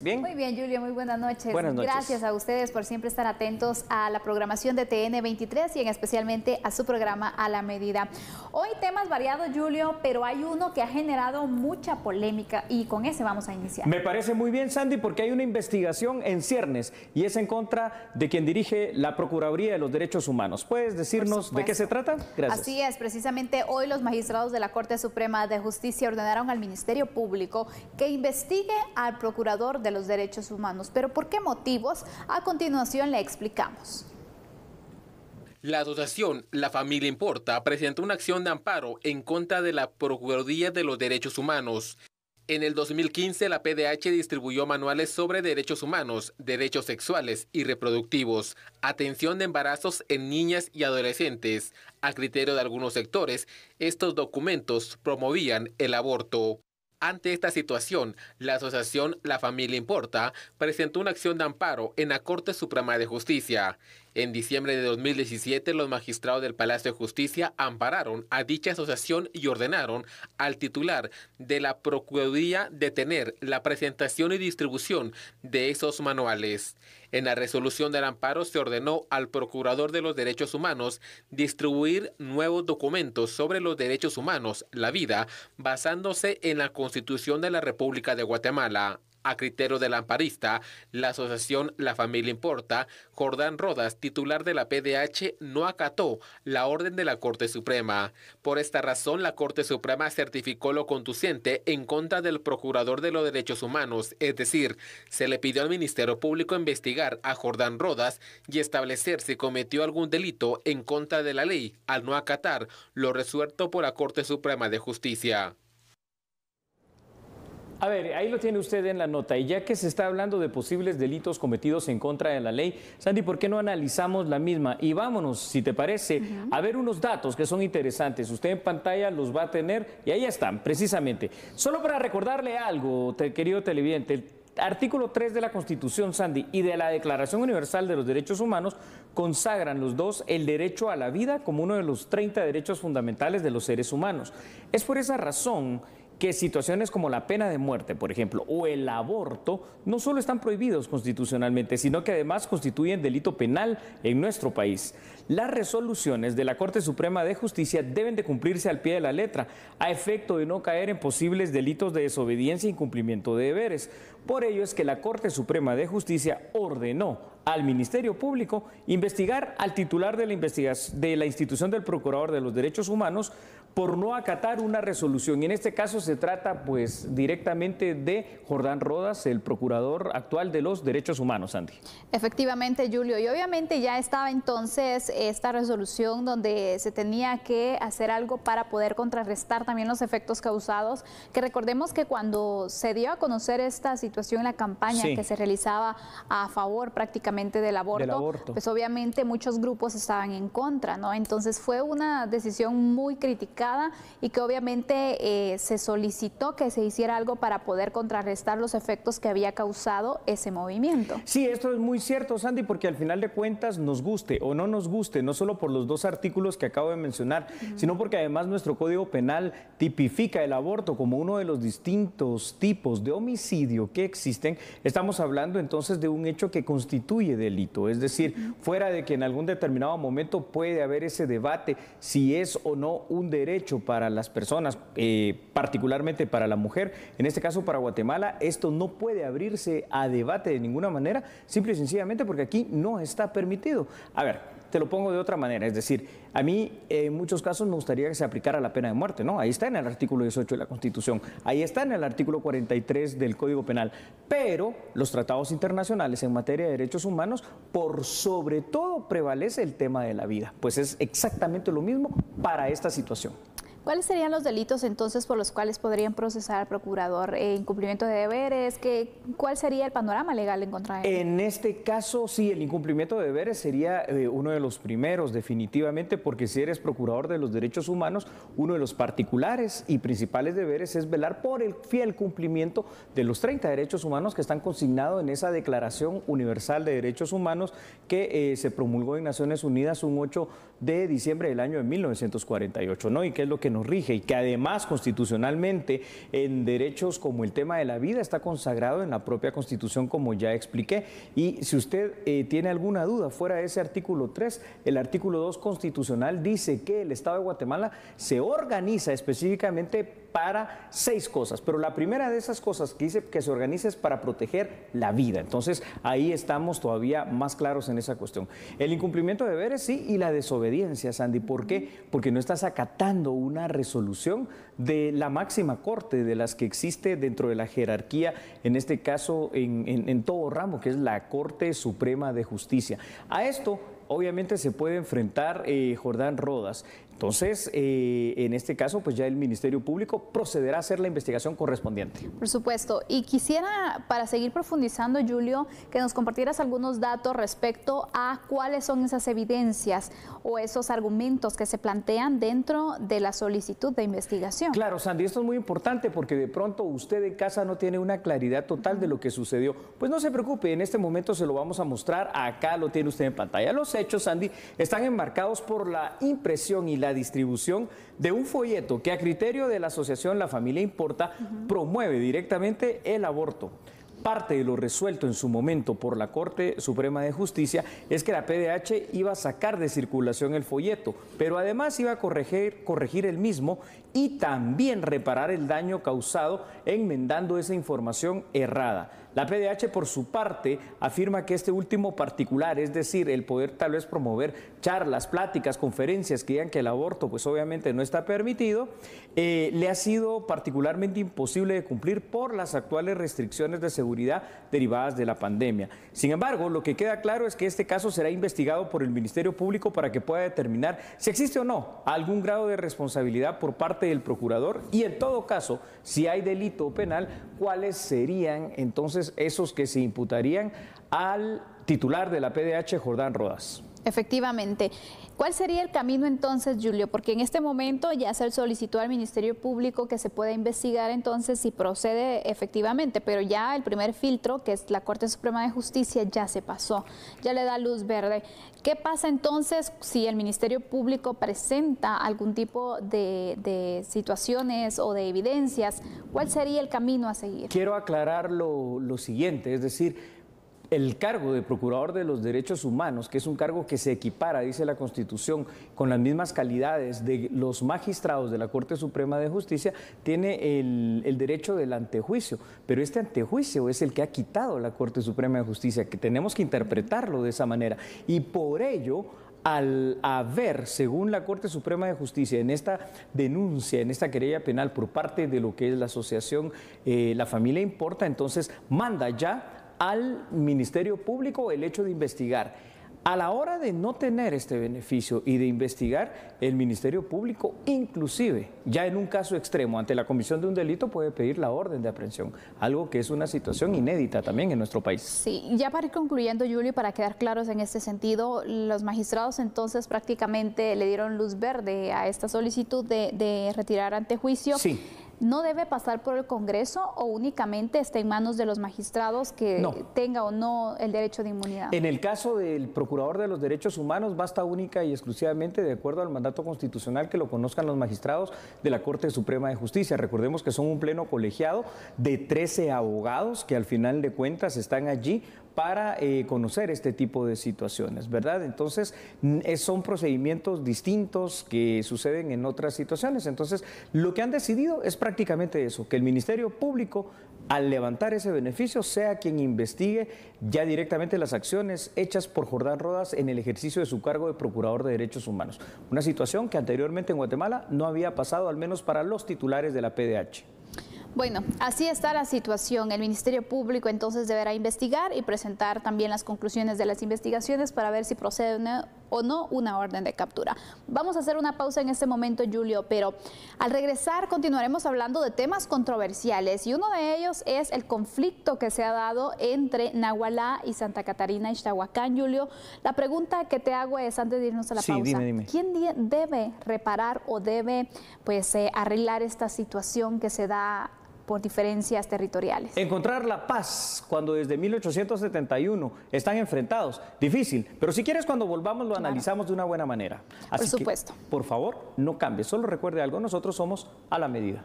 Bien. Muy bien, Julio, muy buenas noches. Buenas noches. Gracias a ustedes por siempre estar atentos a la programación de TN23 y en especialmente a su programa A la Medida. Hoy temas variados, Julio, pero hay uno que ha generado mucha polémica y con ese vamos a iniciar. Me parece muy bien, Sandy, porque hay una investigación en ciernes y es en contra de quien dirige la Procuraduría de los Derechos Humanos. ¿Puedes decirnos de qué se trata? Gracias. Así es, precisamente hoy los magistrados de la Corte Suprema de Justicia ordenaron al Ministerio Público que investigue al procurador de los derechos humanos. ¿Pero por qué motivos? A continuación le explicamos. La asociación La Familia Importa presentó una acción de amparo en contra de la Procuraduría de los Derechos Humanos. En el 2015, la PDH distribuyó manuales sobre derechos humanos, derechos sexuales y reproductivos, atención de embarazos en niñas y adolescentes. A criterio de algunos sectores, estos documentos promovían el aborto. Ante esta situación, la asociación La Familia Importa presentó una acción de amparo en la Corte Suprema de Justicia. En diciembre de 2017, los magistrados del Palacio de Justicia ampararon a dicha asociación y ordenaron al titular de la Procuraduría detener la presentación y distribución de esos manuales. En la resolución del amparo se ordenó al Procurador de los Derechos Humanos distribuir nuevos documentos sobre los derechos humanos, la vida, basándose en la Constitución de la República de Guatemala. A criterio del amparista, la asociación La Familia Importa, Jordán Rodas, titular de la PDH, no acató la orden de la Corte Suprema. Por esta razón, la Corte Suprema certificó lo conducente en contra del Procurador de los Derechos Humanos, es decir, se le pidió al Ministerio Público investigar a Jordán Rodas y establecer si cometió algún delito en contra de la ley al no acatar lo resuelto por la Corte Suprema de Justicia. A ver, ahí lo tiene usted en la nota. Y ya que se está hablando de posibles delitos cometidos en contra de la ley, Sandy, ¿por qué no analizamos la misma? Y vámonos, si te parece, a ver unos datos que son interesantes. Usted en pantalla los va a tener y ahí están, precisamente. Solo para recordarle algo, querido televidente, el artículo 3 de la Constitución, Sandy, y de la Declaración Universal de los Derechos Humanos consagran los dos el derecho a la vida como uno de los 30 derechos fundamentales de los seres humanos. Es por esa razón que situaciones como la pena de muerte, por ejemplo, o el aborto, no solo están prohibidos constitucionalmente, sino que además constituyen delito penal en nuestro país. Las resoluciones de la Corte Suprema de Justicia deben de cumplirse al pie de la letra, a efecto de no caer en posibles delitos de desobediencia e incumplimiento de deberes. Por ello es que la Corte Suprema de Justicia ordenó al Ministerio Público investigar al titular de la institución del Procurador de los Derechos Humanos por no acatar una resolución. Y en este caso se trata pues directamente de Jordán Rodas, el Procurador actual de los Derechos Humanos, Sandy. Efectivamente, Julio, y obviamente ya estaba entonces esta resolución donde se tenía que hacer algo para poder contrarrestar también los efectos causados, que recordemos que cuando se dio a conocer esta situación en la campaña que se realizaba a favor prácticamente del aborto, pues obviamente muchos grupos estaban en contra, ¿no? Entonces fue una decisión muy criticada y que obviamente se solicitó que se hiciera algo para poder contrarrestar los efectos que había causado ese movimiento. Sí, esto es muy cierto, Sandy, porque al final de cuentas nos guste o no nos guste, no solo por los dos artículos que acabo de mencionar, sino porque además nuestro Código Penal tipifica el aborto como uno de los distintos tipos de homicidio que existen. Estamos hablando entonces de un hecho que constituye delito, es decir, fuera de que en algún determinado momento puede haber ese debate si es o no un derecho para las personas, particularmente para la mujer, en este caso para Guatemala, esto no puede abrirse a debate de ninguna manera, simple y sencillamente porque aquí no está permitido. A ver, te lo pongo de otra manera, es decir, a mí en muchos casos me gustaría que se aplicara la pena de muerte, ¿no? Ahí está en el artículo 18 de la Constitución, ahí está en el artículo 43 del Código Penal, pero los tratados internacionales en materia de derechos humanos, por sobre todo prevalece el tema de la vida, pues es exactamente lo mismo para esta situación. ¿Cuáles serían los delitos entonces por los cuales podrían procesar al procurador? ¿Incumplimiento de deberes? ¿Cuál sería el panorama legal en contra de él? En este caso, sí, el incumplimiento de deberes sería uno de los primeros, definitivamente, porque si eres procurador de los derechos humanos, uno de los particulares y principales deberes es velar por el fiel cumplimiento de los 30 derechos humanos que están consignados en esa Declaración Universal de Derechos Humanos que se promulgó en Naciones Unidas un 8 de diciembre del año de 1948, ¿no? Y qué es lo que nos nos rige y que además constitucionalmente en derechos como el tema de la vida está consagrado en la propia Constitución, como ya expliqué. Y si usted tiene alguna duda fuera de ese artículo 3, el artículo 2 constitucional dice que el Estado de Guatemala se organiza específicamente para 6 cosas, pero la primera de esas cosas que dice que se organiza es para proteger la vida. Entonces ahí estamos todavía más claros en esa cuestión. El incumplimiento de deberes sí, y la desobediencia, Sandy. ¿Por qué? Porque no estás acatando una resolución de la máxima corte, de las que existe dentro de la jerarquía, en este caso en todo ramo, que es la Corte Suprema de Justicia. A esto obviamente se puede enfrentar Jordán Rodas. Entonces, en este caso, pues ya el Ministerio Público procederá a hacer la investigación correspondiente. Por supuesto. Y quisiera, para seguir profundizando, Julio, que nos compartieras algunos datos respecto a cuáles son esas evidencias o esos argumentos que se plantean dentro de la solicitud de investigación. Claro, Sandy, esto es muy importante porque de pronto usted en casa no tiene una claridad total de lo que sucedió. Pues no se preocupe, en este momento se lo vamos a mostrar. Acá lo tiene usted en pantalla. Los hechos, Sandy, están enmarcados por la impresión y la distribución de un folleto que a criterio de la asociación La Familia Importa promueve directamente el aborto. Parte de lo resuelto en su momento por la Corte Suprema de Justicia es que la PDH iba a sacar de circulación el folleto, pero además iba a corregir el mismo y también reparar el daño causado enmendando esa información errada. La PDH, por su parte, afirma que este último particular, es decir, el poder tal vez promover charlas, pláticas, conferencias que digan que el aborto pues obviamente no está permitido, le ha sido particularmente imposible de cumplir por las actuales restricciones de seguridad derivadas de la pandemia. Sin embargo, lo que queda claro es que este caso será investigado por el Ministerio Público para que pueda determinar si existe o no algún grado de responsabilidad por parte del procurador y, en todo caso, si hay delito penal, cuáles serían entonces esos que se imputarían al titular de la PDH, Jordán Rodas. Efectivamente. ¿Cuál sería el camino entonces, Julio? Porque en este momento ya se solicitó al Ministerio Público que se pueda investigar entonces si procede efectivamente, pero ya el primer filtro, que es la Corte Suprema de Justicia, ya se pasó, ya le da luz verde. ¿Qué pasa entonces si el Ministerio Público presenta algún tipo de situaciones o de evidencias? ¿Cuál sería el camino a seguir? Quiero aclarar lo siguiente, es decir, el cargo de Procurador de los Derechos Humanos, que es un cargo que se equipara, dice la Constitución, con las mismas calidades de los magistrados de la Corte Suprema de Justicia, tiene el derecho del antejuicio, pero este antejuicio es el que ha quitado la Corte Suprema de Justicia, que tenemos que interpretarlo de esa manera, y por ello, al haber, según la Corte Suprema de Justicia, en esta denuncia, en esta querella penal por parte de lo que es la asociación La Familia Importa, entonces manda ya al Ministerio Público el hecho de investigar. A la hora de no tener este beneficio y de investigar, el Ministerio Público, inclusive, ya en un caso extremo, ante la comisión de un delito, puede pedir la orden de aprehensión, algo que es una situación inédita también en nuestro país. Sí, ya para ir concluyendo, Julio, para quedar claros en este sentido, los magistrados entonces prácticamente le dieron luz verde a esta solicitud de retirar antejuicio. Sí. ¿No debe pasar por el Congreso o únicamente está en manos de los magistrados que tenga o no el derecho de inmunidad? En el caso del Procurador de los Derechos Humanos, basta única y exclusivamente, de acuerdo al mandato constitucional, que lo conozcan los magistrados de la Corte Suprema de Justicia. Recordemos que son un pleno colegiado de 13 abogados que al final de cuentas están allí para conocer este tipo de situaciones, ¿verdad? Entonces, son procedimientos distintos que suceden en otras situaciones. Entonces, lo que han decidido es prácticamente eso, que el Ministerio Público, al levantar ese beneficio, sea quien investigue ya directamente las acciones hechas por Jordán Rodas en el ejercicio de su cargo de Procurador de Derechos Humanos. Una situación que anteriormente en Guatemala no había pasado, al menos para los titulares de la PDH. Bueno, así está la situación. El Ministerio Público entonces deberá investigar y presentar también las conclusiones de las investigaciones para ver si procede o no una orden de captura. Vamos a hacer una pausa en este momento, Julio, pero al regresar continuaremos hablando de temas controversiales y uno de ellos es el conflicto que se ha dado entre Nahualá y Santa Catarina, Ixtahuacán, Julio. La pregunta que te hago es, antes de irnos a la pausa, dime. ¿Quién debe reparar o debe arreglar esta situación que se da por diferencias territoriales. Encontrar la paz cuando desde 1871 están enfrentados, difícil, pero si quieres cuando volvamos lo analizamos de una buena manera. Así por supuesto. que, por favor, no cambie, solo recuerde algo, nosotros somos A la Medida.